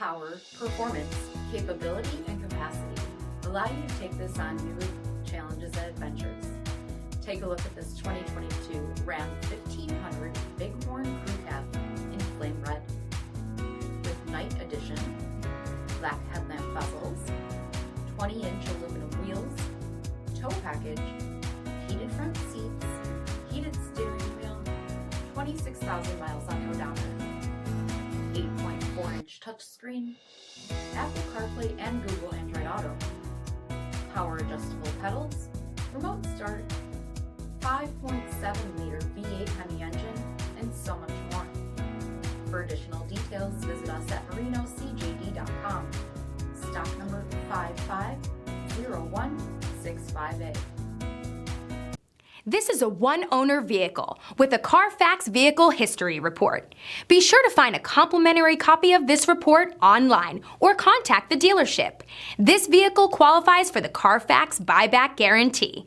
power, performance, capability, and capacity allow you to take this on new challenges and adventures. Take a look at this 2022 Ram 1500 Bighorn Crew Cab in flame red. With night edition, black headlamp bezels, 20-inch aluminum wheels, tow package, heated front seats, heated steering wheel, 26,000 miles on the odometer, 8.4-inch touchscreen, Apple CarPlay and Google Android Auto, power adjustable pedals, remote start, 5.7-liter V8 HEMI engine, and so much more. For additional details, visit us at marinocjd.com. Stock number 5501658. This is a one-owner vehicle with a CARFAX Vehicle History Report. Be sure to find a complimentary copy of this report online or contact the dealership. This vehicle qualifies for the CARFAX Buyback Guarantee.